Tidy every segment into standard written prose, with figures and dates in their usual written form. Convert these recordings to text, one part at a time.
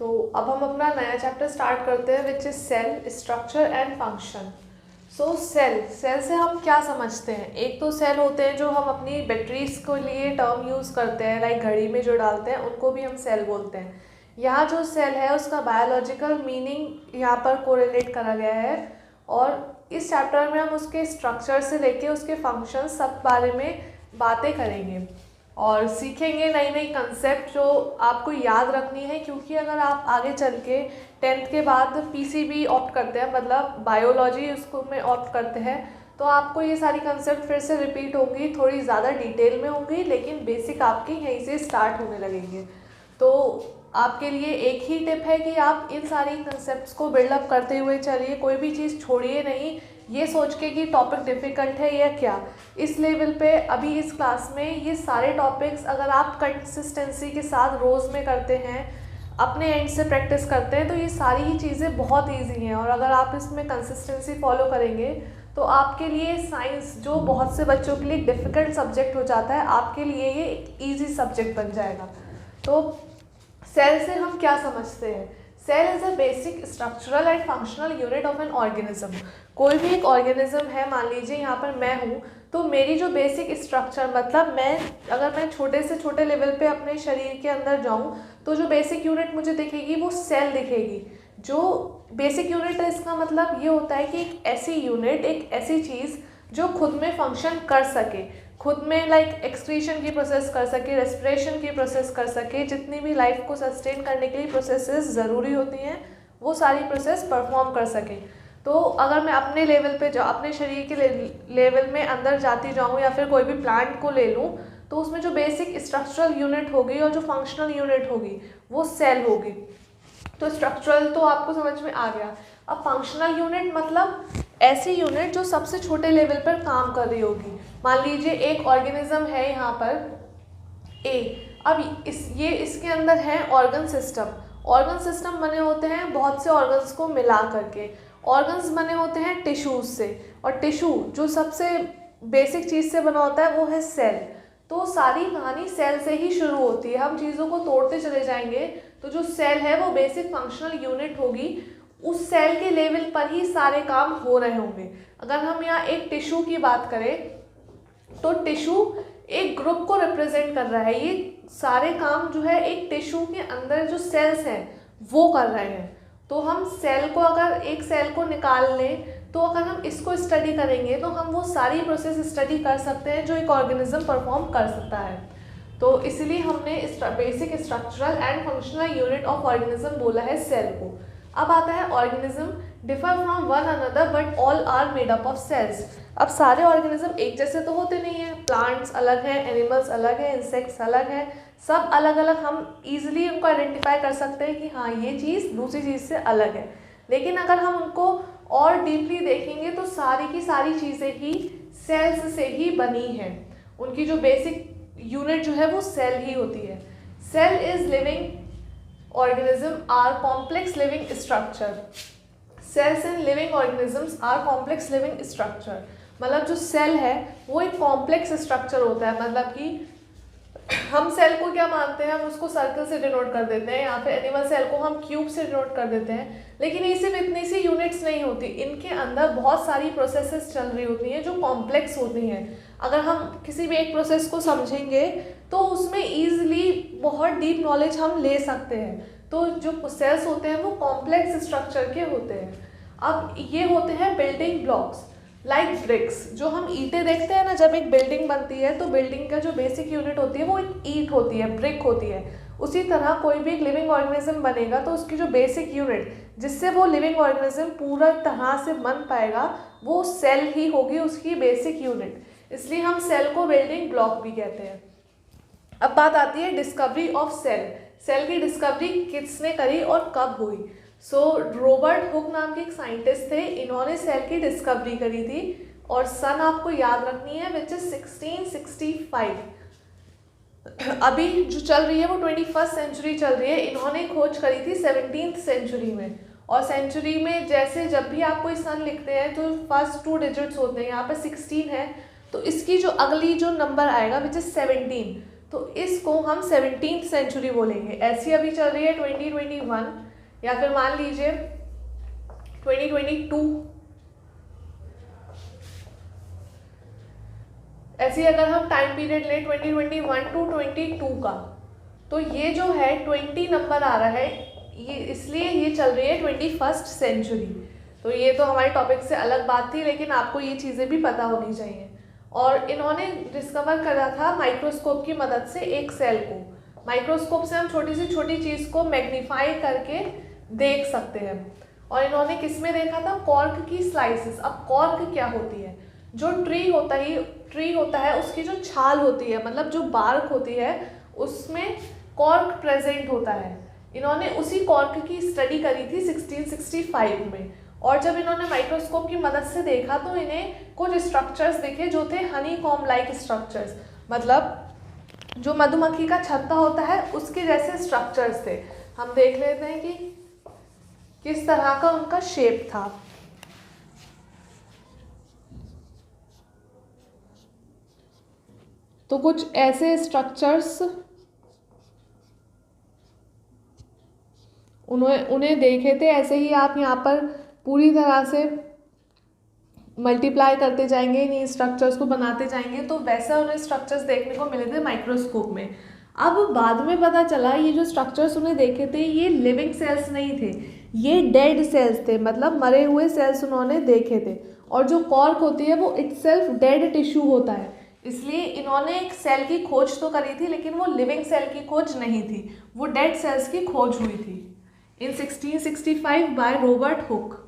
तो अब हम अपना नया चैप्टर स्टार्ट करते हैं which is cell structure and function. So cell से हम क्या समझते हैं? एक तो सेल होते हैं जो हम अपनी बैटरीज के लिए टर्म यूज़ करते हैं, लाइक घड़ी में जो डालते हैं उनको भी हम सेल बोलते हैं। यहाँ जो सेल है उसका बायोलॉजिकल मीनिंग यहाँ पर कोरिलेट करा गया है और इस चैप्टर में हम उसके स्ट्रक्चर से लेके उसके फंक्शन सब बारे में बातें करेंगे और सीखेंगे नई नई कंसेप्ट जो आपको याद रखनी है, क्योंकि अगर आप आगे चल के 10th के बाद पीसीबी ऑप्ट करते हैं, मतलब बायोलॉजी उसको में ऑप्ट करते हैं, तो आपको ये सारी कंसेप्ट फिर से रिपीट होंगी, थोड़ी ज़्यादा डिटेल में होंगी, लेकिन बेसिक आपके यहीं से स्टार्ट होने लगेंगे। तो आपके लिए एक ही टिप है कि आप इन सारी कंसेप्ट्स को बिल्डअप करते हुए चलिए, कोई भी चीज़ छोड़िए नहीं ये सोच के कि टॉपिक डिफ़िकल्ट है या क्या। इस लेवल पे अभी इस क्लास में ये सारे टॉपिक्स अगर आप कंसिस्टेंसी के साथ रोज़ में करते हैं, अपने एंड से प्रैक्टिस करते हैं, तो ये सारी ही चीज़ें बहुत ईजी हैं। और अगर आप इसमें कंसिस्टेंसी फॉलो करेंगे तो आपके लिए साइंस जो बहुत से बच्चों के लिए डिफ़िकल्ट सब्जेक्ट हो जाता है, आपके लिए ये एक ईजी सब्जेक्ट बन जाएगा। तो सेल से हम क्या समझते हैं? Cell is a basic structural and functional unit of an organism. कोई भी एक ऑर्गेनिज्म है, मान लीजिए यहाँ पर मैं हूँ, तो मेरी जो बेसिक स्ट्रक्चर, मतलब अगर मैं छोटे से छोटे लेवल पे अपने शरीर के अंदर जाऊँ तो जो बेसिक यूनिट मुझे दिखेगी वो सेल दिखेगी। जो बेसिक यूनिट है इसका मतलब ये होता है कि एक ऐसी यूनिट, एक ऐसी चीज़ जो खुद में फंक्शन कर सके, खुद में लाइक एक्सक्रीशन की प्रोसेस कर सके, रेस्पिरेशन की प्रोसेस कर सके, जितनी भी लाइफ को सस्टेन करने के लिए प्रोसेसेस ज़रूरी होती हैं वो सारी प्रोसेस परफॉर्म कर सके। तो अगर मैं अपने लेवल पे अपने शरीर के लेवल में अंदर जाती जाऊँ या फिर कोई भी प्लांट को ले लूँ, तो उसमें जो बेसिक स्ट्रक्चरल यूनिट होगी और जो फंक्शनल यूनिट होगी वो सेल होगी। तो स्ट्रक्चरल तो आपको समझ में आ गया। अब फंक्शनल यूनिट मतलब ऐसी यूनिट जो सबसे छोटे लेवल पर काम कर रही होगी। मान लीजिए एक ऑर्गेनिज्म है यहाँ पर ए, अब इसके अंदर है ऑर्गन सिस्टम। ऑर्गन सिस्टम बने होते हैं बहुत से ऑर्गन्स को मिला करके। ऑर्गन्स बने होते हैं टिश्यूज से, और टिश्यू जो सबसे बेसिक चीज़ से बना होता है वो है सेल। तो सारी कहानी सेल से ही शुरू होती है। हम चीज़ों को तोड़ते चले जाएंगे तो जो सेल है वो बेसिक फंक्शनल यूनिट होगी, उस सेल के लेवल पर ही सारे काम हो रहे होंगे। अगर हम यहाँ एक टिश्यू की बात करें तो टिश्यू एक ग्रुप को रिप्रेजेंट कर रहा है। ये सारे काम जो है एक टिश्यू के अंदर जो सेल्स हैं वो कर रहे हैं। तो हम सेल को, अगर एक सेल को निकाल लें, तो अगर हम इसको स्टडी करेंगे तो हम वो सारी प्रोसेस स्टडी कर सकते हैं जो एक ऑर्गेनिज्म परफॉर्म कर सकता है। तो इसलिए हमने basic structural and functional unit of organism बोला है सेल को। अब आता है organism differ from one another but all are made up of cells. अब सारे ऑर्गेनिज्म एक जैसे तो होते नहीं हैं, प्लांट्स अलग हैं, एनिमल्स अलग हैं, इंसेक्ट्स अलग हैं, सब अलग अलग। हम इजीली उनको आइडेंटिफाई कर सकते हैं कि हाँ ये चीज़ दूसरी चीज़ से अलग है। लेकिन अगर हम उनको और डीपली देखेंगे तो सारी की सारी चीज़ें ही सेल्स से ही बनी हैं। उनकी जो बेसिक यूनिट जो है वो सेल ही होती है। Cell is living organism are complex living structure. Cells in living organisms are complex living structure. मतलब जो सेल है वो एक कॉम्प्लेक्स स्ट्रक्चर होता है। मतलब कि हम सेल को क्या मानते हैं, हम उसको सर्कल से डिनोट कर देते हैं, या फिर एनिमल सेल को हम क्यूब से डिनोट कर देते हैं। लेकिन ये सिर्फ इतनी सी यूनिट्स नहीं होती, इनके अंदर बहुत सारी प्रोसेसेस चल रही होती हैं जो कॉम्प्लेक्स होती हैं। अगर हम किसी भी एक प्रोसेस को समझेंगे तो उसमें ईजिली बहुत डीप नॉलेज हम ले सकते हैं। तो जो सेल्स होते हैं वो कॉम्प्लेक्स स्ट्रक्चर के होते हैं। अब ये होते हैं बिल्डिंग ब्लॉक्स लाइक ब्रिक्स। जो हम ईंटें देखते हैं ना, जब एक बिल्डिंग बनती है तो बिल्डिंग का जो बेसिक यूनिट होती है वो एक ईंट होती है, ब्रिक होती है। उसी तरह कोई भी एक लिविंग ऑर्गेनिज्म बनेगा तो उसकी जो बेसिक यूनिट जिससे वो लिविंग ऑर्गेनिज्म पूरा तरह से बन पाएगा वो सेल ही होगी, उसकी बेसिक यूनिट। इसलिए हम सेल को बिल्डिंग ब्लॉक भी कहते हैं। अब बात आती है डिस्कवरी ऑफ सेल। सेल की डिस्कवरी किसने करी और कब हुई? रॉबर्ट हुक नाम के एक साइंटिस्ट थे, इन्होंने सेल की डिस्कवरी करी थी और सन आपको याद रखनी है विच इज 1665। अभी जो चल रही है वो 21st सेंचुरी चल रही है। इन्होंने खोज करी थी 17th सेंचुरी में। और सेंचुरी में जैसे जब भी आप कोई सन लिखते हैं तो फर्स्ट 2 डिजिट्स होते हैं, यहाँ पर 16 है तो इसकी जो अगली जो नंबर आएगा विच इज 17। तो इसको हम 17th सेंचुरी बोलेंगे। ऐसी अभी चल रही है 2021 या फिर मान लीजिए 2022, ऐसी अगर हम टाइम पीरियड लें 2021 टू 22 का, तो ये जो है 20 नंबर आ रहा है, ये इसलिए ये चल रही है 21st सेंचुरी। तो ये तो हमारे टॉपिक से अलग बात थी, लेकिन आपको ये चीज़ें भी पता होनी चाहिए। और इन्होंने डिस्कवर करा था माइक्रोस्कोप की मदद से एक सेल को। माइक्रोस्कोप से हम छोटी से छोटी चीज़ को मैग्नीफाई करके देख सकते हैं। और इन्होंने किस में देखा था? कॉर्क की स्लाइसेस। अब कॉर्क क्या होती है? जो ट्री होता है उसकी जो छाल होती है, मतलब जो बार्क होती है, उसमें कॉर्क प्रेजेंट होता है। इन्होंने उसी कॉर्क की स्टडी करी थी 1665 में। और जब इन्होंने माइक्रोस्कोप की मदद से देखा तो इन्हें कुछ स्ट्रक्चर्स दिखे जो थे हनी कॉम्ब लाइक स्ट्रक्चर्स, मतलब जो मधुमक्खी का छत्ता होता है उसके जैसे स्ट्रक्चर्स थे। हम देख लेते हैं कि किस तरह का उनका शेप था। तो कुछ ऐसे स्ट्रक्चर्स उन्हें देखे थे। ऐसे ही आप यहाँ पर पूरी तरह से मल्टीप्लाई करते जाएंगे, इन स्ट्रक्चर्स को बनाते जाएंगे, तो वैसा उन्हें स्ट्रक्चर्स देखने को मिले थे माइक्रोस्कोप में। अब बाद में पता चला ये जो स्ट्रक्चर्स उन्हें देखे थे ये लिविंग सेल्स नहीं थे, ये डेड सेल्स थे, मतलब मरे हुए सेल्स उन्होंने देखे थे। और जो कॉर्क होती है वो इटसेल्फ डेड टिश्यू होता है, इसलिए इन्होंने एक सेल की खोज तो करी थी, लेकिन वो लिविंग सेल की खोज नहीं थी, वो डेड सेल्स की खोज हुई थी इन 1665 by Robert Hooke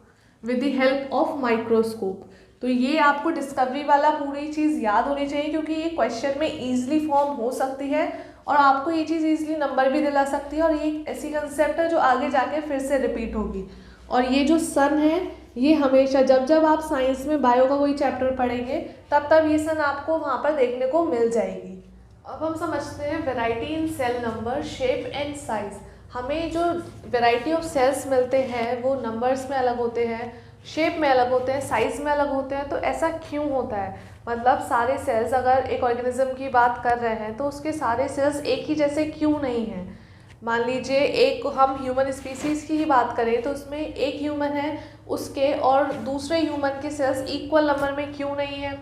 with the help of microscope. तो ये आपको डिस्कवरी वाला पूरी चीज़ याद होनी चाहिए, क्योंकि ये क्वेश्चन में ईजिली फॉर्म हो सकती है और आपको ये चीज़ ईजिली नंबर भी दिला सकती है। और ये ऐसी कंसेप्ट है जो आगे जाके फिर से रिपीट होगी। और ये जो सन है ये हमेशा जब आप साइंस में बायो का कोई चैप्टर पढ़ेंगे तब ये सन आपको वहाँ पर देखने को मिल जाएगी। अब हम समझते हैं variety in cell number, shape and size. हमें जो वैरायटी ऑफ सेल्स मिलते हैं वो नंबर्स में अलग होते हैं, शेप में अलग होते हैं, साइज़ में अलग होते हैं। तो ऐसा क्यों होता है? मतलब सारे सेल्स, अगर एक ऑर्गेनिज्म की बात कर रहे हैं तो उसके सारे सेल्स एक ही जैसे क्यों नहीं हैं? मान लीजिए एक हम ह्यूमन स्पीसीज़ की ही बात करें तो उसमें एक ह्यूमन है, उसके और दूसरे ह्यूमन के सेल्स इक्वल नंबर में क्यों नहीं है?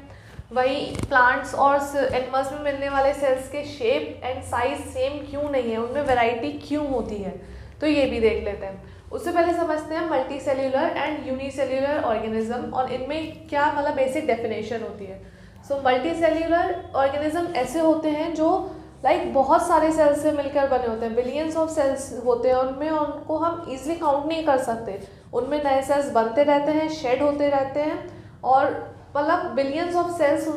वही प्लांट्स और एनिमल्स में मिलने वाले सेल्स के शेप एंड साइज सेम क्यों नहीं है? उनमें वैरायटी क्यों होती है? तो ये भी देख लेते हैं। उससे पहले समझते हैं multi cellular and unicellular organism और इनमें क्या मतलब बेसिक डेफिनेशन होती है। सो मल्टी सेल्यूलर ऑर्गेनिज्म ऐसे होते हैं जो बहुत सारे सेल्स से मिलकर बने होते हैं, बिलियंस ऑफ सेल्स होते हैं उनमें, और उनको हम इजीली काउंट नहीं कर सकते। उनमें नए सेल्स बनते रहते हैं, शेड होते रहते हैं, और मतलब बिलियंस ऑफ सेल्स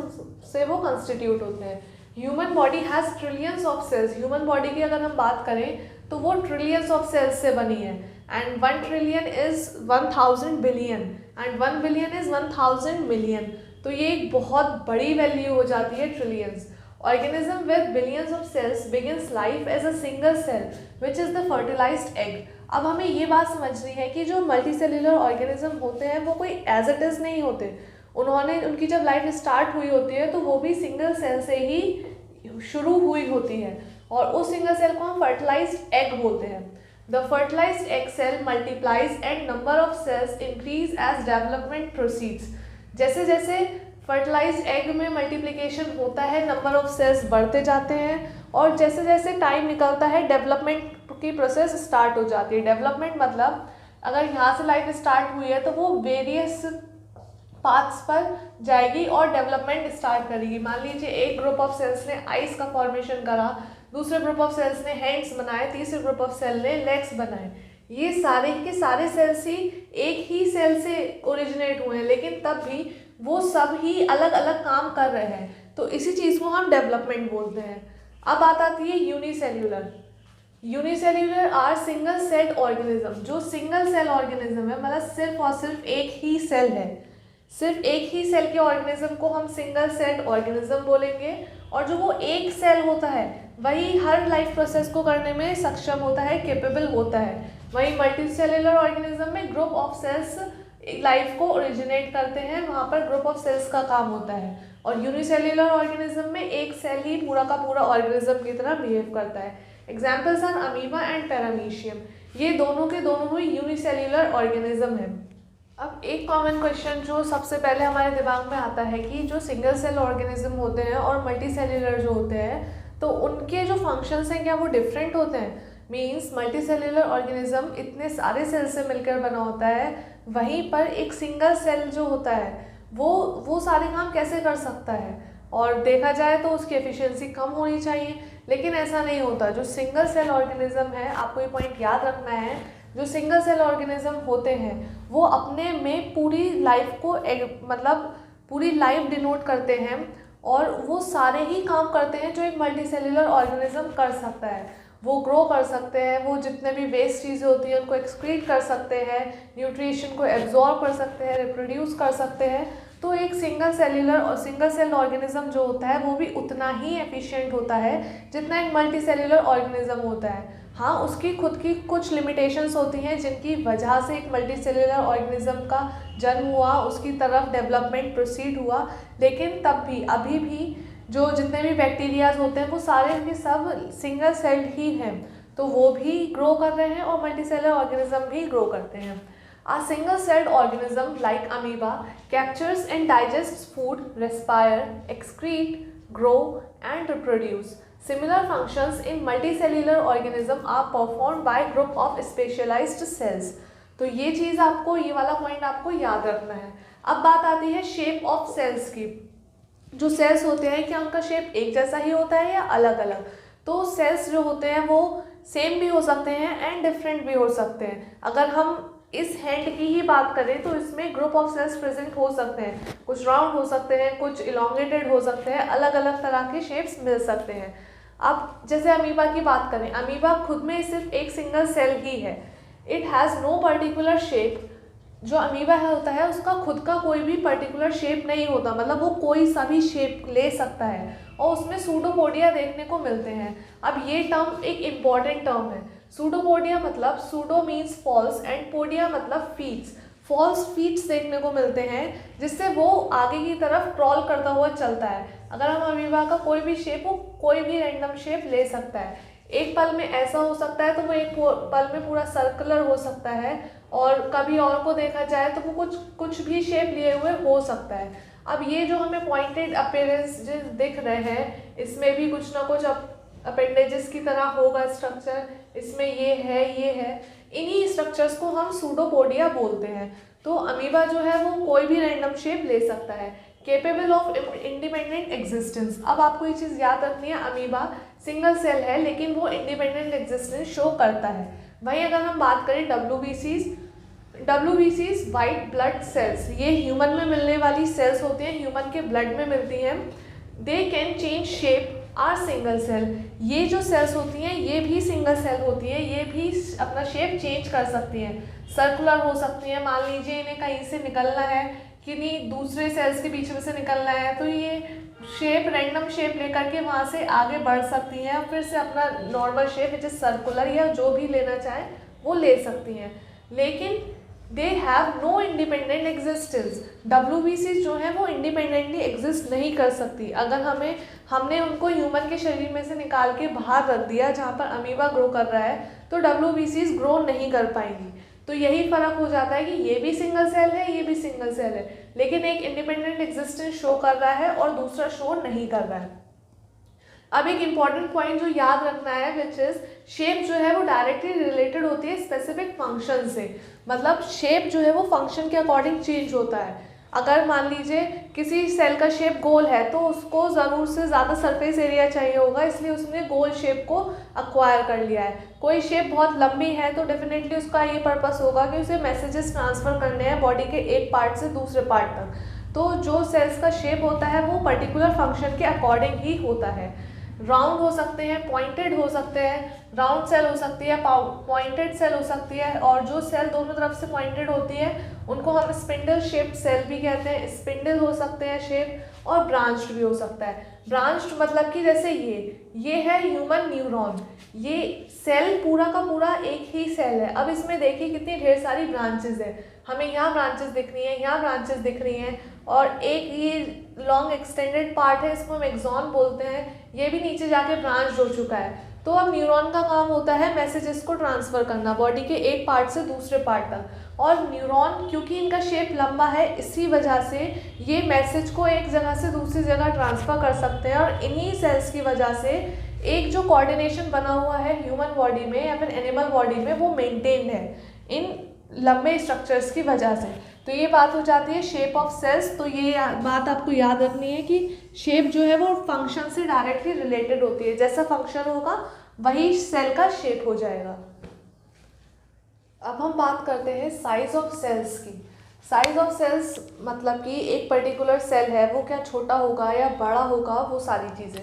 से वो कंस्टिट्यूट होते हैं। Human body has trillions of cells. Human body की अगर हम बात करें तो वो ट्रिलियंस ऑफ सेल्स से बनी है। And 1 trillion is 1000 billion and 1 billion is 1000 million. तो ये एक बहुत बड़ी वैल्यू हो जाती है, trillions. Organism with billions of cells begins life as a single cell, which is the fertilized egg. अब हमें ये बात समझनी है कि जो मल्टी सेल्यूलर ऑर्गेनिज्म होते हैं वो कोई एज इट इज़ नहीं होते। उनकी जब लाइफ स्टार्ट हुई होती है तो वो भी सिंगल सेल से ही शुरू हुई होती है, और उस सिंगल सेल को हम फर्टिलाइज्ड एग बोलते हैं। The fertilised egg cell multiplies and number of cells increase as development proceeds. जैसे जैसे फर्टिलाइज्ड एग में मल्टीप्लिकेशन होता है, नंबर ऑफ सेल्स बढ़ते जाते हैं, और जैसे जैसे टाइम निकलता है डेवलपमेंट की प्रोसेस स्टार्ट हो जाती है। डेवलपमेंट मतलब अगर यहाँ से लाइफ स्टार्ट हुई है तो वो वेरियस पाथ्स पर जाएगी और डेवलपमेंट स्टार्ट करेगी। मान लीजिए एक ग्रुप ऑफ सेल्स ने आइस का फॉर्मेशन करा, दूसरे ग्रुप ऑफ सेल्स ने हैंड्स बनाए, तीसरे ग्रुप ऑफ सेल ने लेग्स बनाए। ये सारे के सारे सेल्स ही एक ही सेल से ओरिजिनेट हुए हैं, लेकिन तब भी वो सब ही अलग अलग काम कर रहे हैं। तो इसी चीज़ को हम डेवलपमेंट बोलते हैं। अब बात आती है unicellular. Unicellular are single cell organism. जो सिंगल सेल ऑर्गेनिज्म है, मतलब सिर्फ और सिर्फ एक ही सेल है, सिर्फ एक ही सेल के ऑर्गेनिज्म को हम सिंगल सेल ऑर्गेनिज्म बोलेंगे। और जो वो एक सेल होता है वही हर लाइफ प्रोसेस को करने में सक्षम होता है, कैपेबल होता है। वही मल्टी सेल्यूलर ऑर्गेनिज्म में ग्रुप ऑफ सेल्स लाइफ को ओरिजिनेट करते हैं, वहाँ पर ग्रुप ऑफ सेल्स का काम होता है। और यूनिसेल्युलर ऑर्गेनिज्म में एक सेल ही पूरा का पूरा ऑर्गेनिज्म की तरह बिहेव करता है। Examples are amoeba and paramecium, ये दोनों के दोनों ही यूनिसेल्युलर ऑर्गेनिज्म है। अब एक कॉमन क्वेश्चन जो सबसे पहले हमारे दिमाग में आता है कि जो सिंगल सेल ऑर्गेनिज्म होते हैं और मल्टी सेल्युलर जो होते हैं, तो उनके जो फंक्शंस हैं क्या वो डिफरेंट होते हैं? मीन्स मल्टी सेल्युलर ऑर्गेनिज्म इतने सारे सेल से मिलकर बना होता है, वहीं पर एक सिंगल सेल जो होता है वो सारे काम कैसे कर सकता है? और देखा जाए तो उसकी एफिशिएंसी कम होनी चाहिए, लेकिन ऐसा नहीं होता। जो सिंगल सेल ऑर्गेनिज्म है, आपको ये पॉइंट याद रखना है, जो सिंगल सेल ऑर्गेनिज्म होते हैं वो अपने में पूरी लाइफ को मतलब पूरी लाइफ डिनोट करते हैं, और वो सारे ही काम करते हैं जो एक मल्टी सेल्युलर ऑर्गेनिज्म कर सकता है। वो ग्रो कर सकते हैं, वो जितने भी वेस्ट चीज़ें होती हैं उनको एक्सक्रीट कर सकते हैं, न्यूट्रिशन को एब्जॉर्ब कर सकते हैं, रिप्रोड्यूस कर सकते हैं। तो एक सिंगल सेल्युलर और सिंगल सेल ऑर्गेनिज्म जो होता है वो भी उतना ही एफिशिएंट होता है जितना एक मल्टी सेल्युलर ऑर्गेनिज्म होता है। हाँ, उसकी खुद की कुछ लिमिटेशंस होती हैं जिनकी वजह से एक मल्टी सेल्युलर ऑर्गेनिज्म का जन्म हुआ, उसकी तरफ डेवलपमेंट प्रोसीड हुआ, लेकिन तब भी अभी भी जो जितने भी बैक्टीरियाज होते हैं वो सारे के सब सिंगल सेल्ड ही हैं, तो वो भी ग्रो कर रहे हैं और मल्टी सेल्युलर ऑर्गेनिज्म भी ग्रो करते हैं। A single celled organism like amoeba captures and digests food, respire, excrete, grow and reproduce. Similar functions in multicellular organism are performed by group of specialized cells. तो ये चीज़ आपको, ये वाला point आपको याद रखना है। अब बात आती है शेप ऑफ सेल्स की। जो सेल्स होते हैं क्या उनका शेप एक जैसा ही होता है या अलग अलग? तो सेल्स जो होते हैं वो सेम भी हो सकते हैं एंड डिफरेंट भी हो सकते हैं। अगर हम इस हैंड की ही बात करें तो इसमें ग्रुप ऑफ सेल्स प्रेजेंट हो सकते हैं, कुछ राउंड हो सकते हैं, कुछ इलोंगेटेड हो सकते हैं, अलग अलग तरह के शेप्स मिल सकते हैं। अब जैसे अमीबा की बात करें, अमीबा खुद में सिर्फ एक सिंगल सेल ही है, it has no particular shape. जो अमीबा होता है उसका खुद का कोई भी पर्टिकुलर शेप नहीं होता, मतलब वो कोई सा भी शेप ले सकता है, और उसमें सूडोपोडिया देखने को मिलते हैं। अब ये टर्म एक इम्पॉर्टेंट टर्म है। सूडोपोडिया मतलब, pseudo means false and podia मतलब फीट्स, फॉल्स फीट्स देखने को मिलते हैं जिससे वो आगे की तरफ क्रॉल करता हुआ चलता है। अगर हम अमीबा का कोई भी शेप हो, कोई भी रैंडम शेप ले सकता है। एक पल में ऐसा हो सकता है तो वो एक पल में पूरा सर्कुलर हो सकता है, और कभी और को देखा जाए तो वो कुछ भी शेप लिए हुए हो सकता है। अब ये जो हमें पॉइंटेड अपीयरेंस दिख रहे हैं, इसमें भी कुछ ना कुछ अपेंडेजेस की तरह होगा स्ट्रक्चर, इसमें ये है, इन्हीं स्ट्रक्चर्स को हम सूडोपोडिया बोलते हैं। तो अमीबा जो है वो कोई भी रैंडम शेप ले सकता है, केपेबल ऑफ इंडिपेंडेंट एग्जिस्टेंस। अब आपको ये चीज़ याद रखनी है, अमीबा सिंगल सेल है लेकिन वो इंडिपेंडेंट एग्जिस्टेंस शो करता है। वहीं अगर हम बात करें WBCs वाइट ब्लड सेल्स, ये ह्यूमन में मिलने वाली सेल्स होती हैं, ह्यूमन के ब्लड में मिलती हैं। They can change shape are single cell, ये जो सेल्स होती हैं ये भी सिंगल सेल होती हैं, ये भी अपना शेप चेंज कर सकती हैं, सर्कुलर हो सकती हैं। मान लीजिए इन्हें कहीं से निकलना है, किन्हीं दूसरे सेल्स के बीच में से निकलना है, तो ये शेप रैंडम शेप लेकर के वहाँ से आगे बढ़ सकती हैं, फिर से अपना normal shape which is circular या जो भी लेना चाहें वो ले सकती हैं। लेकिन they have no independent existence, WBC जो है वो इंडिपेंडेंटली एग्जिस्ट नहीं कर सकती। अगर हमने उनको ह्यूमन के शरीर में से निकाल के बाहर रख दिया जहाँ पर अमीबा ग्रो कर रहा है, तो WBCs ग्रो नहीं कर पाएंगी। तो यही फ़र्क हो जाता है कि ये भी सिंगल सेल है, ये भी सिंगल सेल है, लेकिन एक इंडिपेंडेंट एग्जिस्टेंस शो कर रहा है और दूसरा शो नहीं कर रहा है। अब एक इम्पॉर्टेंट पॉइंट जो याद रखना है विच इज़, शेप जो है वो डायरेक्टली रिलेटेड होती है स्पेसिफिक फंक्शन से, मतलब शेप जो है वो फंक्शन के अकॉर्डिंग चेंज होता है। अगर मान लीजिए किसी सेल का शेप गोल है तो उसको ज़रूर से ज़्यादा सरफेस एरिया चाहिए होगा, इसलिए उसने गोल शेप को अक्वायर कर लिया है। कोई शेप बहुत लंबी है तो डेफिनेटली उसका ये पर्पस होगा कि उसे मैसेजेस ट्रांसफ़र करने हैं बॉडी के एक पार्ट से दूसरे पार्ट तक। तो जो सेल्स का शेप होता है वो पर्टिकुलर फंक्शन के अकॉर्डिंग ही होता है। राउंड हो सकते हैं, पॉइंटेड हो सकते हैं, राउंड सेल हो सकती है, पॉइंटेड सेल हो सकती है, और जो सेल दोनों तरफ से पॉइंटेड होती है उनको हम स्पिंडल शेप्ड सेल भी कहते हैं। स्पिंडल हो सकते हैं शेप, और ब्रांच्ड भी हो सकता है। ब्रांच्ड मतलब कि जैसे ये है ह्यूमन न्यूरॉन, ये सेल पूरा का पूरा एक ही सेल है। अब इसमें देखिए कितनी ढेर सारी ब्रांचेज है, हमें यहाँ ब्रांचेस दिख रही हैं, यहाँ ब्रांचेस दिख रही हैं, और एक ये लॉन्ग एक्सटेंडेड पार्ट है, इसको हम एक्सॉन बोलते हैं, ये भी नीचे जाके ब्रांच हो चुका है। तो अब न्यूरॉन का काम होता है मैसेजेस को ट्रांसफ़र करना बॉडी के एक पार्ट से दूसरे पार्ट तक। और न्यूरॉन क्योंकि इनका शेप लंबा है, इसी वजह से ये मैसेज को एक जगह से दूसरी जगह ट्रांसफ़र कर सकते हैं, और इन्हीं सेल्स की वजह से एक जो कोऑर्डिनेशन बना हुआ है ह्यूमन बॉडी में या फिर एनिमल बॉडी में, वो मेंटेन्ड है इन लंबे स्ट्रक्चर्स की वजह से। तो ये बात हो जाती है शेप ऑफ सेल्स। तो ये बात आपको याद रखनी है कि शेप जो है वो फंक्शन से डायरेक्टली रिलेटेड होती है, जैसा फंक्शन होगा वही सेल का शेप हो जाएगा। अब हम बात करते हैं साइज ऑफ सेल्स की। साइज ऑफ सेल्स मतलब कि एक पर्टिकुलर सेल है वो क्या छोटा होगा या बड़ा होगा, वो सारी चीज़ें।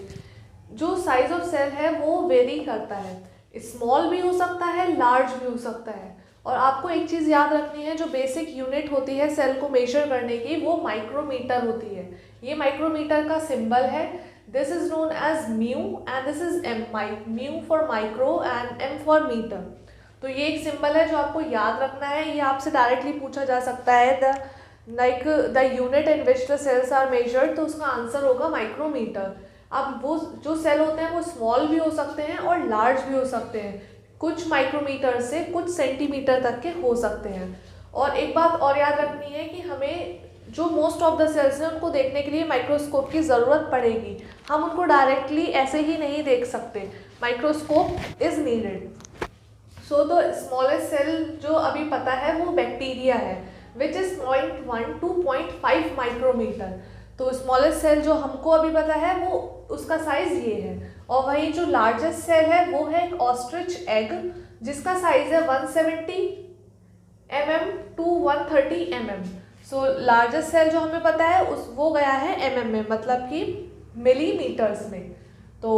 जो साइज ऑफ सेल है वो वेरी करता है, स्मॉल भी हो सकता है, लार्ज भी हो सकता है। और आपको एक चीज़ याद रखनी है, जो बेसिक यूनिट होती है सेल को मेजर करने की, वो माइक्रोमीटर होती है। ये माइक्रोमीटर का सिंबल है, this is known as mu and this is M, mu for micro and M for metre. तो ये एक सिंबल है जो आपको याद रखना है, ये आपसे डायरेक्टली पूछा जा सकता है, the unit in which the cells are measured, तो उसका आंसर होगा माइक्रोमीटर। अब वो जो सेल होते हैं वो स्मॉल भी हो सकते हैं और लार्ज भी हो सकते हैं, कुछ माइक्रोमीटर से कुछ सेंटीमीटर तक के हो सकते हैं। और एक बात और याद रखनी है कि हमें जो मोस्ट ऑफ द सेल्स हैं उनको देखने के लिए माइक्रोस्कोप की ज़रूरत पड़ेगी, हम उनको डायरेक्टली ऐसे ही नहीं देख सकते, microscope is needed. So the smallest cell जो अभी पता है वो बैक्टीरिया है, विच इज़ 0.1 to 0.5 माइक्रोमीटर। तो स्मॉलेस्ट सेल जो हमको अभी पता है वो उसका साइज़ ये है। और वही जो लार्जेस्ट सेल है वो है एक ऑस्ट्रिच एग, जिसका साइज़ है 170 mm to 130 mm। So largest cell जो हमें पता है वो गया है mm में, मतलब कि मिलीमीटर्स में। तो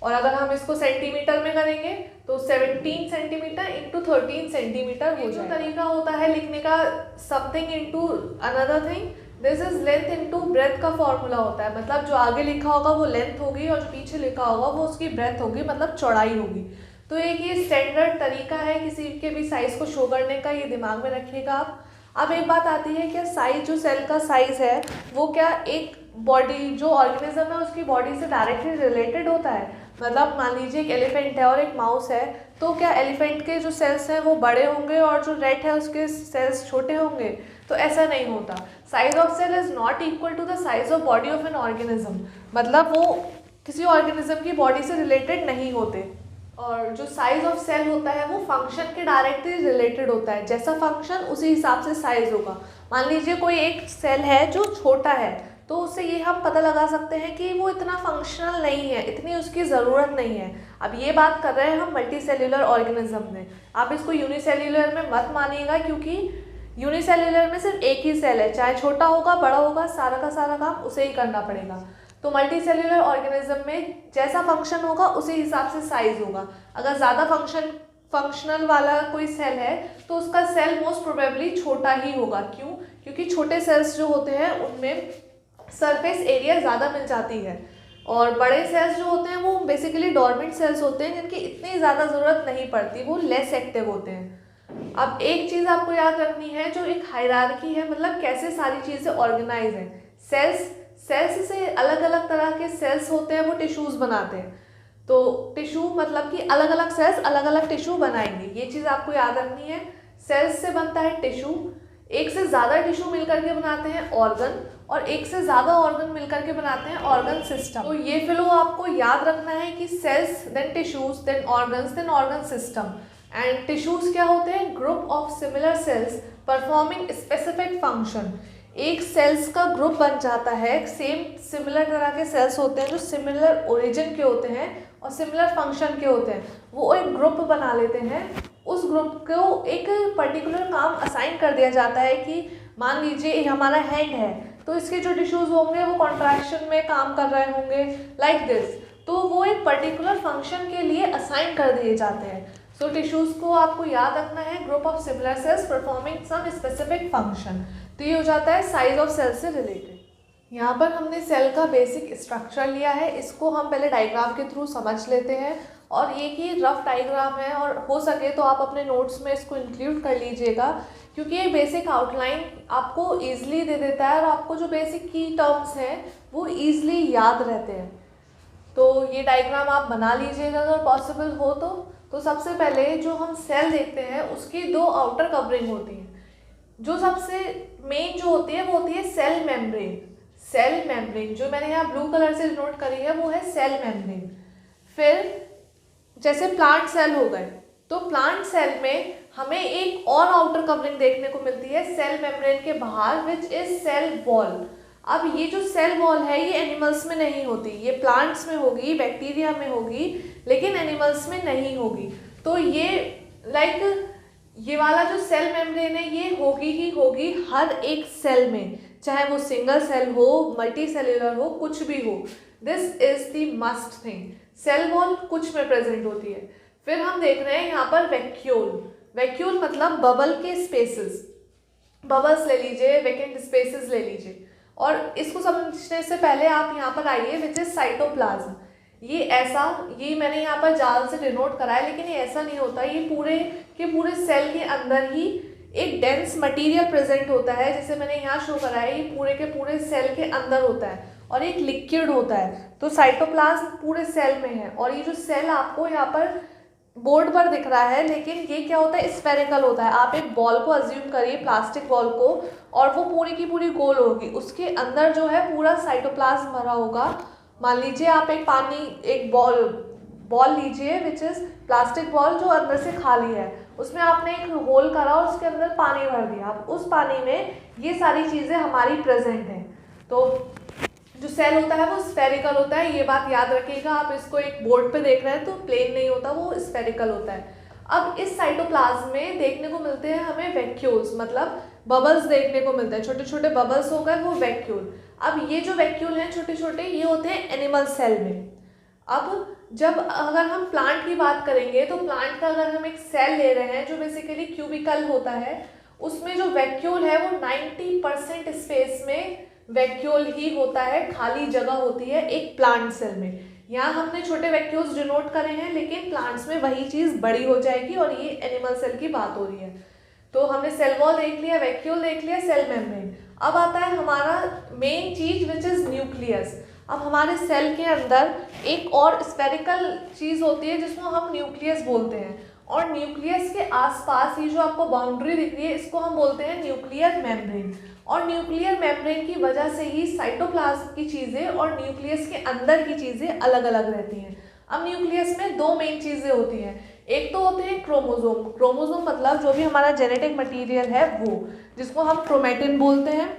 और अगर हम इसको सेंटीमीटर में करेंगे तो 17 सेंटीमीटर इंटू 13 सेंटीमीटर हो जाएगा। तरीका होता है लिखने का, something into another thing, this is length into breadth का फॉर्मूला होता है। मतलब जो आगे लिखा होगा वो लेंथ होगी और जो पीछे लिखा होगा वो उसकी ब्रेथ होगी, मतलब चौड़ाई होगी। तो एक ये स्टैंडर्ड तरीका है किसी के भी साइज़ को शो करने का, ये दिमाग में रखिएगा आप। अब एक बात आती है, क्या साइज, जो सेल का साइज़ है वो क्या एक बॉडी, जो ऑर्गेनिज्म है उसकी बॉडी से डायरेक्टली रिलेटेड होता है। मतलब मान लीजिए एक एलिफेंट है और एक माउस है, तो क्या एलिफेंट के जो सेल्स हैं वो बड़े होंगे और जो रैट है उसके सेल्स छोटे होंगे? तो ऐसा नहीं होता। Size of cell is not equal to the size of body of an organism, मतलब वो किसी ऑर्गेनिज्म की बॉडी से रिलेटेड नहीं होते। और जो साइज ऑफ सेल होता है वो फंक्शन के डायरेक्टली रिलेटेड होता है, जैसा फंक्शन उसी हिसाब से साइज होगा। मान लीजिए कोई एक सेल है जो छोटा है, तो उससे ये हम पता लगा सकते हैं कि वो इतना फंक्शनल नहीं है, इतनी उसकी ज़रूरत नहीं है। अब ये बात कर रहे हैं हम मल्टी सेल्यूलर ऑर्गेनिज्म में, आप इसको यूनिसेल्यूलर में मत मानिएगा, क्योंकि यूनिसेल्यूलर में सिर्फ एक ही सेल है, चाहे छोटा होगा बड़ा होगा, सारा का सारा काम उसे ही करना पड़ेगा। तो मल्टी सेल्यूलर ऑर्गेनिज्म में जैसा फंक्शन होगा उसी हिसाब से साइज होगा। अगर ज़्यादा फंक्शनल वाला कोई सेल है तो उसका सेल मोस्ट प्रोबेबली छोटा ही होगा। क्यों? क्योंकि छोटे सेल्स जो होते हैं उनमें सरफेस एरिया ज़्यादा मिल जाती है, और बड़े सेल्स जो होते हैं वो बेसिकली डॉर्मेंट सेल्स होते हैं जिनकी इतनी ज़्यादा ज़रूरत नहीं पड़ती, वो लेस एक्टिव होते हैं। अब एक चीज़ आपको याद रखनी है, जो एक हायरार्की है, मतलब कैसे सारी चीज़ें ऑर्गेनाइज हैं। सेल्स से अलग अलग तरह के सेल्स होते हैं, वो टिश्यूज़ बनाते हैं। तो टिश्यू मतलब कि अलग अलग सेल्स अलग अलग टिश्यू बनाएंगे, ये चीज़ आपको याद रखनी है। सेल्स से बनता है टिश्यू, एक से ज़्यादा टिश्यू मिलकर के बनाते हैं ऑर्गन, और एक से ज़्यादा ऑर्गन मिलकर के बनाते हैं ऑर्गन सिस्टम। तो ये फ्लो आपको याद रखना है कि cells, then tissues, then organs, then organ system. And tissues क्या होते हैं? Group of similar cells performing specific function. एक सेल्स का ग्रुप बन जाता है, सेम सिमिलर तरह के सेल्स होते हैं जो सिमिलर ओरिजिन के होते हैं और सिमिलर फंक्शन के होते हैं, वो एक ग्रुप बना लेते हैं। उस ग्रुप को एक पर्टिकुलर काम असाइन कर दिया जाता है कि मान लीजिए हमारा हैंड है, तो इसके जो टिश्यूज़ होंगे वो कॉन्ट्रैक्शन में काम कर रहे होंगे, लाइक दिस। तो वो एक पर्टिकुलर फंक्शन के लिए असाइन कर दिए जाते हैं। सो टिश्यूज़ को आपको याद रखना है, group of similar cells performing some specific function. तो ये हो जाता है साइज ऑफ सेल से रिलेटेड। यहाँ पर हमने सेल का बेसिक स्ट्रक्चर लिया है, इसको हम पहले डायग्राम के थ्रू समझ लेते हैं। और ये कि रफ डायग्राम है और हो सके तो आप अपने नोट्स में इसको इंक्लूड कर लीजिएगा, क्योंकि ये बेसिक आउटलाइन आपको ईजिली दे देता है और आपको जो बेसिक की टर्म्स हैं वो ईजिली याद रहते हैं। तो ये डायग्राम आप बना लीजिएगा अगर पॉसिबल हो तो सबसे पहले जो हम सेल देखते हैं उसकी दो आउटर कवरिंग होती हैं। जो सबसे मेन जो होती है वो होती है सेल मेम्ब्रेन। सेल मेम्ब्रेन जो मैंने यहाँ ब्लू कलर से नोट करी है वो है सेल मेम्ब्रेन। फिर जैसे प्लांट सेल हो गए, तो प्लांट सेल में हमें एक और आउटर कवरिंग देखने को मिलती है सेल मेम्ब्रेन के बाहर, विच इज सेल वॉल। अब ये जो सेल वॉल है ये एनिमल्स में नहीं होती, ये प्लांट्स में होगी, बैक्टीरिया में होगी, लेकिन एनिमल्स में नहीं होगी। तो ये ये वाला जो सेल मेम्ब्रेन है ये होगी ही होगी हर एक सेल में, चाहे वो सिंगल सेल हो, मल्टी सेल्यूलर हो, कुछ भी हो। This is the must thing. Cell wall कुछ में प्रेजेंट होती है। फिर हम देख रहे हैं यहाँ पर वैक्यूल। वैक्यूल मतलब बबल के स्पेसेस, बबल्स ले लीजिए, वैकेंट स्पेसेस ले लीजिए। और इसको समझने से पहले आप यहाँ पर आइए, विच इज साइटोप्लाज्म। ये मैंने यहाँ पर जाल से डिनोट करा है, लेकिन ये ऐसा नहीं होता। ये पूरे के पूरे सेल के अंदर ही एक डेंस मटेरियल प्रेजेंट होता है, जैसे मैंने यहाँ शो करा है। ये पूरे के पूरे सेल के अंदर होता है और एक लिक्विड होता है। तो साइटोप्लाज्म पूरे सेल में है। और ये जो सेल आपको यहाँ पर बोर्ड पर दिख रहा है, लेकिन ये क्या होता है, स्फेरिकल होता है। आप एक बॉल को अज्यूम करिए, प्लास्टिक बॉल को, और वो पूरी की पूरी गोल होगी। उसके अंदर जो है पूरा साइटोप्लाज्म भरा होगा। मान लीजिए आप एक बॉल लीजिए, विच इज प्लास्टिक बॉल जो अंदर से खाली है, उसमें आपने एक होल करा और उसके अंदर पानी भर दिया। अब उस पानी में ये सारी चीज़ें हमारी प्रेजेंट हैं। तो जो सेल होता है वो स्फेरिकल होता है, ये बात याद रखिएगा। आप इसको एक बोर्ड पे देख रहे हैं तो प्लेन नहीं होता, वो स्फेरिकल होता है। अब इस साइटोप्लाज्म में देखने को मिलते हैं हमें वैक्यूल्स, मतलब बबल्स देखने को मिलते हैं। छोटे छोटे बबल्स हो गए वो वैक्यूल। अब ये जो वैक्यूल हैं छोटे छोटे, ये होते हैं एनिमल सेल में। अब अगर हम प्लांट की बात करेंगे तो प्लांट का अगर हम एक सेल ले रहे हैं जो बेसिकली क्यूबिकल होता है, उसमें जो वैक्यूल है वो 90% स्पेस में वैक्यूल ही होता है, खाली जगह होती है एक प्लांट सेल में। यहाँ हमने छोटे वैक्यूल्स डिनोट करे हैं, लेकिन प्लांट्स में वही चीज़ बड़ी हो जाएगी और ये एनिमल सेल की बात हो रही है। तो हमने सेल वॉल देख लिया, वैक्यूल देख लिया, सेल मेम्ब्रेन। अब आता है हमारा मेन चीज विच इज न्यूक्लियस। अब हमारे सेल के अंदर एक और स्फेरिकल चीज़ होती है जिसको हम न्यूक्लियस बोलते हैं, और न्यूक्लियस के आसपास ये जो आपको बाउंड्री दिख रही है इसको हम बोलते हैं न्यूक्लियर मेम्ब्रेन। और न्यूक्लियर मेम्ब्रेन की वजह से ही साइटोप्लाज्म की चीज़ें और न्यूक्लियस के अंदर की चीज़ें अलग अलग रहती हैं। अब न्यूक्लियस में दो मेन चीज़ें होती हैं। एक तो होते हैं क्रोमोसोम। क्रोमोसोम मतलब जो भी हमारा जेनेटिक मटेरियल है वो, जिसको हम क्रोमेटिन बोलते हैं।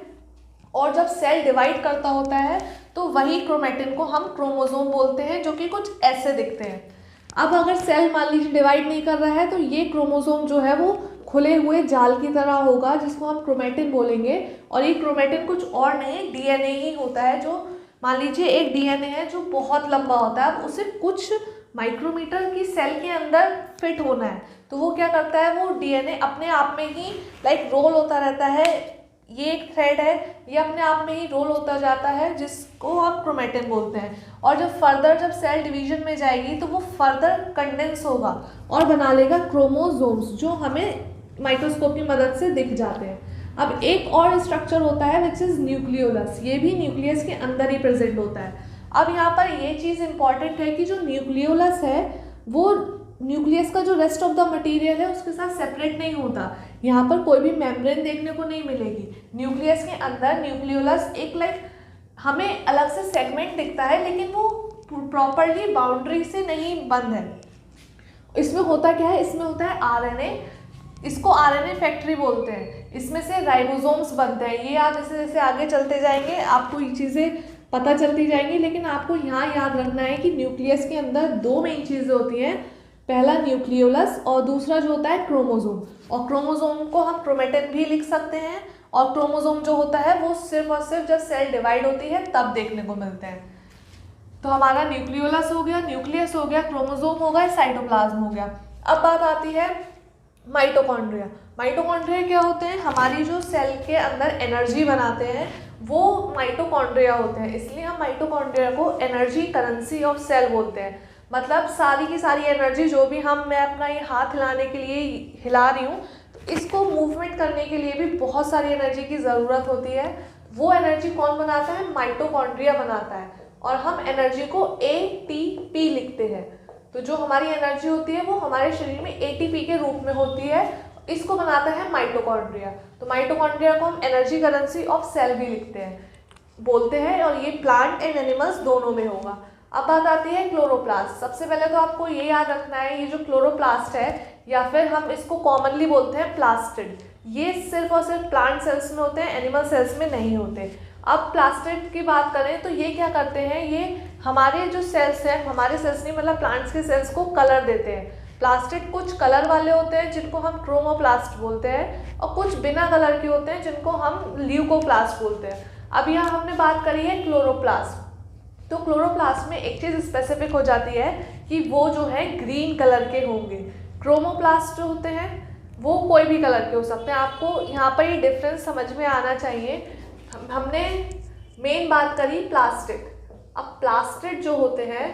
और जब सेल डिवाइड करता होता है तो वही क्रोमेटिन को हम क्रोमोसोम बोलते हैं, जो कि कुछ ऐसे दिखते हैं। अब अगर सेल मान लीजिए डिवाइड नहीं कर रहा है तो ये क्रोमोसोम जो है वो खुले हुए जाल की तरह होगा, जिसको हम क्रोमेटिन बोलेंगे। और ये क्रोमेटिन कुछ और नहीं, डीएनए ही होता है। जो मान लीजिए एक डीएनए है जो बहुत लंबा होता है, अब उसे कुछ माइक्रोमीटर की सेल के अंदर फिट होना है, तो वो क्या करता है, वो डीएनए अपने आप में ही रोल होता रहता है। ये एक थ्रेड है, ये अपने आप में ही रोल होता जाता है, जिसको आप क्रोमेटिन बोलते हैं। और जब सेल डिवीजन में जाएगी तो वो फर्दर कंडेंस होगा और बना लेगा क्रोमोसोम्स, जो हमें माइक्रोस्कोप की मदद से दिख जाते हैं। अब एक और स्ट्रक्चर होता है विच इज़ न्यूक्लियोलस। ये भी न्यूक्लियस के अंदर ही प्रेजेंट होता है। अब यहाँ पर ये चीज़ इंपॉर्टेंट है कि जो न्यूक्लियोलस है वो न्यूक्लियस का जो रेस्ट ऑफ द मटेरियल है उसके साथ सेपरेट नहीं होता। यहाँ पर कोई भी मेम्ब्रेन देखने को नहीं मिलेगी। न्यूक्लियस के अंदर न्यूक्लियोलस एक हमें अलग से सेगमेंट दिखता है, लेकिन वो प्रॉपरली बाउंड्री से नहीं बंद है। इसमें होता क्या है, इसमें होता है आरएनए। इसको आरएनए फैक्ट्री बोलते हैं। इसमें से राइबोसोम्स बनते हैं। ये आप जैसे जैसे आगे चलते जाएंगे आपको ये चीज़ें पता चलती जाएंगी, लेकिन आपको यहाँ याद रखना है कि न्यूक्लियस के अंदर दो मेन चीज़ें होती हैं। पहला न्यूक्लियोलस और दूसरा जो होता है क्रोमोसोम। और क्रोमोसोम को हम क्रोमेटिन भी लिख सकते हैं। और क्रोमोसोम जो होता है वो सिर्फ और सिर्फ जब सेल डिवाइड होती है तब देखने को मिलते हैं। तो हमारा न्यूक्लियोलस हो गया, न्यूक्लियस हो गया, क्रोमोसोम हो गया, साइटोप्लाज्म हो गया। अब बात आती है माइटोकॉन्ड्रिया। माइटोकॉन्ड्रिया क्या होते हैं? हमारी जो सेल के अंदर एनर्जी बनाते हैं वो माइटोकॉन्ड्रिया होते हैं, इसलिए हम माइटोकॉन्ड्रिया को एनर्जी करेंसी ऑफ सेल बोलते हैं। मतलब सारी की सारी एनर्जी जो भी मैं अपना ये हाथ हिलाने के लिए हिला रही हूँ, तो इसको मूवमेंट करने के लिए भी बहुत सारी एनर्जी की ज़रूरत होती है। वो एनर्जी कौन बनाता है? माइटोकॉन्ड्रिया बनाता है, और हम एनर्जी को ATP लिखते हैं। तो जो हमारी एनर्जी होती है वो हमारे शरीर में ATP के रूप में होती है, इसको बनाता है माइटोकॉन्ड्रिया। तो माइटोकॉन्ड्रिया को हम एनर्जी करेंसी ऑफ सेल भी लिखते हैं, बोलते हैं, और ये प्लांट एंड एनिमल्स दोनों में होगा। अब बात आती है क्लोरोप्लास्ट। सबसे पहले तो आपको ये याद रखना है, ये जो क्लोरोप्लास्ट है, या फिर हम इसको कॉमनली बोलते हैं प्लास्टिड, ये सिर्फ और सिर्फ प्लांट सेल्स में होते हैं, एनिमल सेल्स में नहीं होते। अब प्लास्टिड की बात करें तो ये क्या करते हैं, ये हमारे जो सेल्स हैं, हमारे सेल्स नहीं मतलब प्लांट्स के सेल्स को कलर देते हैं। प्लास्टिड कुछ कलर वाले होते हैं जिनको हम क्रोमोप्लास्ट बोलते हैं, और कुछ बिना कलर के होते हैं जिनको हम ल्यूकोप्लास्ट बोलते हैं। अब यहाँ हमने बात करी है क्लोरोप्लास्ट। तो क्लोरोप्लास्ट में एक चीज़ स्पेसिफिक हो जाती है कि वो जो है ग्रीन कलर के होंगे। क्रोमोप्लास्ट जो होते हैं वो कोई भी कलर के हो सकते हैं। आपको यहाँ पर ये डिफरेंस समझ में आना चाहिए। हमने मेन बात करी प्लास्टिड। अब प्लास्टिड जो होते हैं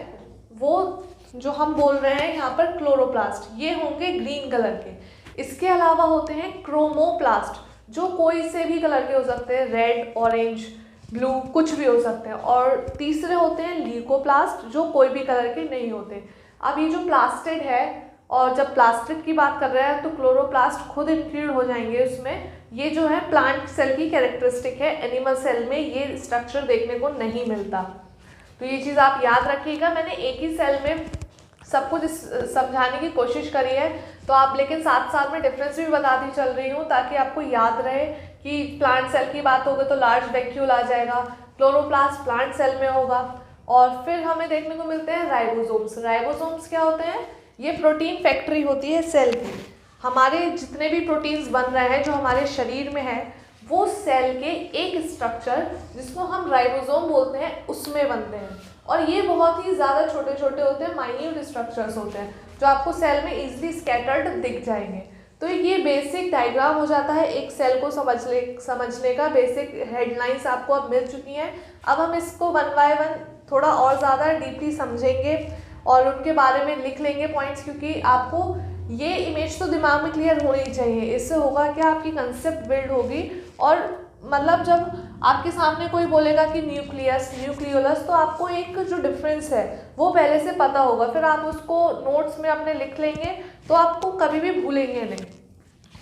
वो जो हम बोल रहे हैं यहाँ पर क्लोरोप्लास्ट, ये होंगे ग्रीन कलर के। इसके अलावा होते हैं क्रोमोप्लास्ट, जो कोई से भी कलर के हो सकते हैं, रेड, ऑरेंज, ब्लू, कुछ भी हो सकते हैं। और तीसरे होते हैं ल्यूकोप्लास्ट, जो कोई भी कलर के नहीं होते। अब ये जो प्लास्टिड है, और जब प्लास्टिड की बात कर रहे हैं तो क्लोरोप्लास्ट खुद इंक्लूड हो जाएंगे उसमें। ये जो है प्लांट सेल की कैरेक्टरिस्टिक है, एनिमल सेल में ये स्ट्रक्चर देखने को नहीं मिलता। तो ये चीज़ आप याद रखिएगा। मैंने एक ही सेल में सब कुछ समझाने की कोशिश करी है, तो आप लेकिन साथ साथ में डिफरेंस भी बताती चल रही हूँ ताकि आपको याद रहे कि प्लांट सेल की बात होगी तो लार्ज वैक्यूल आ जाएगा, क्लोरोप्लास्ट प्लांट सेल में होगा। और फिर हमें देखने को मिलते हैं राइबोसोम्स। राइबोसोम्स क्या होते हैं? ये प्रोटीन फैक्ट्री होती है सेल की। हमारे जितने भी प्रोटीन्स बन रहे हैं जो हमारे शरीर में है, वो सेल के एक स्ट्रक्चर जिसको हम राइबोसोम बोलते हैं उसमें बनते हैं। और ये बहुत ही ज़्यादा छोटे छोटे होते हैं, माइन्यूट स्ट्रक्चर्स होते हैं जो आपको सेल में इजीली स्कैटर्ड दिख जाएंगे। तो ये बेसिक डायग्राम हो जाता है एक सेल को समझने का। बेसिक हेडलाइंस आपको अब मिल चुकी हैं। अब हम इसको वन बाय वन थोड़ा और ज़्यादा डीपली समझेंगे और उनके बारे में लिख लेंगे पॉइंट्स, क्योंकि आपको ये इमेज तो दिमाग में क्लियर होनी चाहिए। इससे होगा क्या, आपकी कंसेप्ट बिल्ड होगी। और मतलब जब आपके सामने कोई बोलेगा कि न्यूक्लियस, न्यूक्लियोलस, तो आपको एक जो डिफरेंस है वो पहले से पता होगा। फिर आप उसको नोट्स में अपने लिख लेंगे तो आपको कभी भी भूलेंगे नहीं।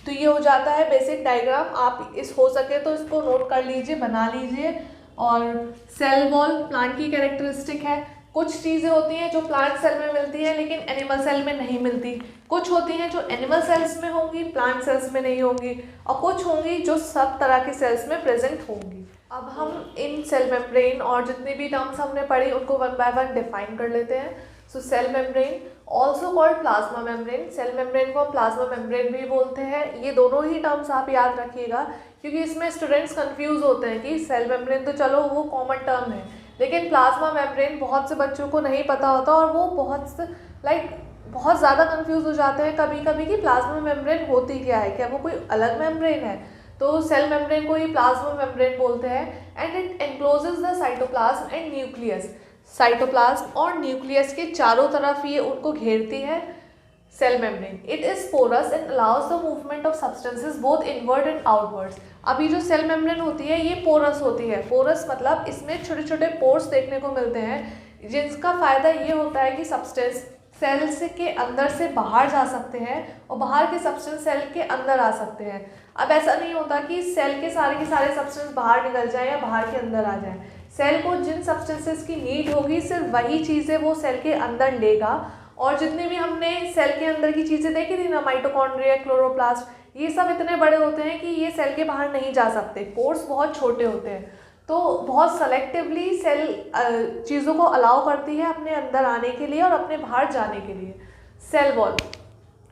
तो ये हो जाता है बेसिक डायग्राम। आप हो सके तो इसको नोट कर लीजिए, बना लीजिए। और सेल वॉल प्लांट की कैरेक्टरिस्टिक है। कुछ चीज़ें होती हैं जो प्लांट सेल में मिलती हैं लेकिन एनिमल सेल में नहीं मिलती। कुछ होती हैं जो एनिमल सेल्स में होंगी, प्लांट सेल्स में नहीं होंगी, और कुछ होंगी जो सब तरह की सेल्स में प्रेजेंट होंगी। अब हम इन सेल मेम्ब्रेन और जितनी भी टर्म्स हमने पढ़ी उनको वन बाय वन डिफाइन कर लेते हैं। So cell membrane also called plasma membrane. Cell membrane को प्लाज्मा मेम्ब्रेन भी बोलते हैं। ये दोनों ही टर्म्स आप याद रखिएगा, क्योंकि इसमें स्टूडेंट्स कंफ्यूज होते हैं कि सेल मेम्ब्रेन तो चलो वो कॉमन टर्म है, लेकिन प्लाज्मा मेम्ब्रेन बहुत से बच्चों को नहीं पता होता और वो बहुत ज़्यादा कंफ्यूज हो जाते हैं कभी कभी कि प्लाज्मा मेम्ब्रेन होती क्या है, क्या वो कोई अलग मेम्ब्रेन है। तो सेल मेम्ब्रेन को ही प्लाज्मा मेम्ब्रेन बोलते हैं। And it encloses the cytoplasm and nucleus. Cytoplasm और न्यूक्लियस के चारों तरफ ये उनको घेरती है cell membrane. It is porous and allows the movement of substances both inward and outwards. अभी जो सेल मेम्ब्रेन होती है ये पोरस होती है। पोरस मतलब इसमें छोटे छोटे पोर्स देखने को मिलते हैं, जिसका फ़ायदा ये होता है कि सब्सटेंस सेल से के अंदर से बाहर जा सकते हैं और बाहर के सब्सटेंस सेल के अंदर आ सकते हैं। अब ऐसा नहीं होता कि सेल के सारे सब्सटेंस बाहर निकल जाए या बाहर के अंदर आ जाए। सेल को जिन सब्सटेंसेस की नीड होगी सिर्फ वही चीज़ें वो सेल के अंदर लेगा। और जितनी भी हमने सेल के अंदर की चीज़ें देखी थी ना, माइटोकॉन्ड्रिया, क्लोरोप्लास्ट, ये सब इतने बड़े होते हैं कि ये सेल के बाहर नहीं जा सकते। पोर्स बहुत छोटे होते हैं, तो बहुत सेलेक्टिवली सेल चीज़ों को अलाउ करती है अपने अंदर आने के लिए और अपने बाहर जाने के लिए। Cell wall,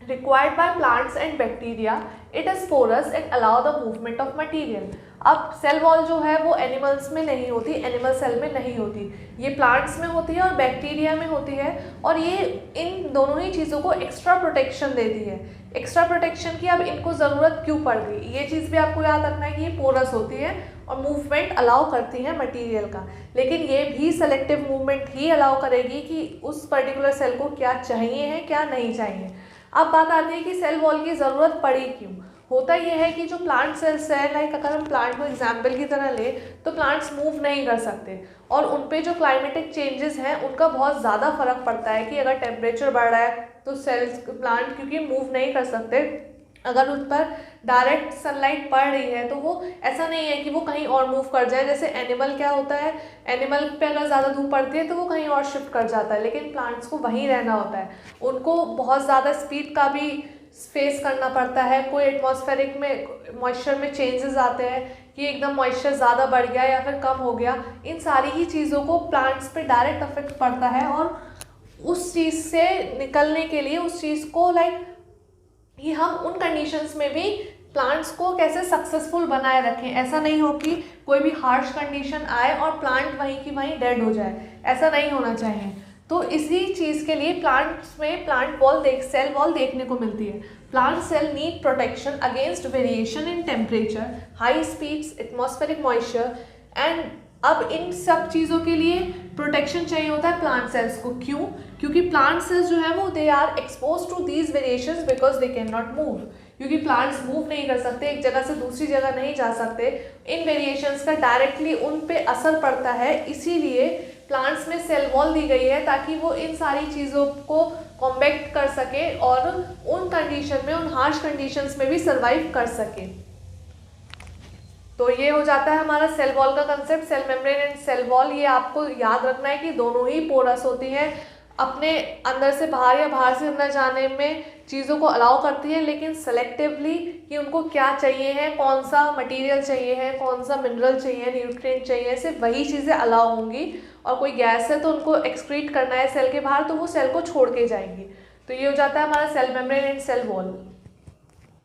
required by plants and bacteria. It is porous and allow the movement of material. अब सेल वॉल जो है वो एनिमल्स में नहीं होती, एनिमल सेल में नहीं होती, ये प्लांट्स में होती है और बैक्टीरिया में होती है, और ये इन दोनों ही चीज़ों को एक्स्ट्रा प्रोटेक्शन देती है। एक्स्ट्रा प्रोटेक्शन की अब इनको ज़रूरत क्यों पड़ गई, ये चीज़ भी आपको याद रखना है कि ये पोरस होती है और मूवमेंट अलाउ करती है मटेरियल का, लेकिन ये भी सेलेक्टिव मूवमेंट ही अलाउ करेगी कि उस पर्टिकुलर सेल को क्या चाहिए है क्या नहीं चाहिए। अब बात आती है कि सेल वॉल की ज़रूरत पड़ी क्यों। होता यह है कि जो प्लांट सेल्स है, लाइक अगर हम प्लांट को एग्जाम्पल की तरह ले तो प्लांट्स मूव नहीं कर सकते और उन पे जो क्लाइमेटिक चेंजेस हैं उनका बहुत ज़्यादा फर्क पड़ता है कि अगर टेम्परेचर बढ़ रहा है तो सेल्स प्लांट क्योंकि मूव नहीं कर सकते, अगर उस पर डायरेक्ट सनलाइट पड़ रही है तो वो ऐसा नहीं है कि वो कहीं और मूव कर जाए। जैसे एनिमल क्या होता है, एनिमल पे अगर ज़्यादा धूप पड़ती है तो वो कहीं और शिफ्ट कर जाता है, लेकिन प्लांट्स को वहीं रहना होता है। उनको बहुत ज़्यादा स्पीड का भी फेस करना पड़ता है, कोई एटमॉस्फेरिक में मॉइस्चर में चेंजेस आते हैं कि एकदम मॉइस्चर ज़्यादा बढ़ गया या फिर कम हो गया, इन सारी ही चीज़ों को प्लांट्स पे डायरेक्ट अफेक्ट पड़ता है। और उस चीज़ से निकलने के लिए, उस चीज़ को लाइक कि हम उन कंडीशंस में भी प्लांट्स को कैसे सक्सेसफुल बनाए रखें, ऐसा नहीं हो कि कोई भी हार्श कंडीशन आए और प्लांट वहीं की वहीं डेड हो जाए, ऐसा नहीं होना चाहिए। तो इसी चीज़ के लिए प्लांट्स में प्लांट वॉल सेल वॉल देखने को मिलती है। Plant cell need protection against variation in temperature, high speeds, atmospheric moisture and अब इन सब चीज़ों के लिए प्रोटेक्शन चाहिए होता है प्लांट सेल्स को। क्यों? क्योंकि प्लांट सेल्स जो है वो they are expose to these variations because they can not move, क्योंकि प्लांट्स मूव नहीं कर सकते, एक जगह से दूसरी जगह नहीं जा सकते, इन वेरिएशंस का डायरेक्टली उन पे असर पड़ता है। इसीलिए प्लांट्स में सेल वॉल दी गई है ताकि वो इन सारी चीज़ों को कॉम्बैक्ट कर सके और उन कंडीशन में, उन हार्श कंडीशंस में भी सर्वाइव कर सके। तो ये हो जाता है हमारा सेल वॉल का concept. Cell membrane and cell wall, ये आपको याद रखना है कि दोनों ही पोरस होती हैं, अपने अंदर से बाहर या बाहर से अंदर जाने में चीज़ों को अलाउ करती है, लेकिन सेलेक्टिवली कि उनको क्या चाहिए है, कौन सा मटेरियल चाहिए है, कौन सा मिनरल चाहिए, न्यूट्रिएंट चाहिए, सिर्फ वही चीज़ें अलाउ होंगी। और कोई गैस है तो उनको एक्सक्रीट करना है सेल के बाहर तो वो सेल को छोड़ के जाएंगी। तो ये हो जाता है हमारा cell membrane and cell wall.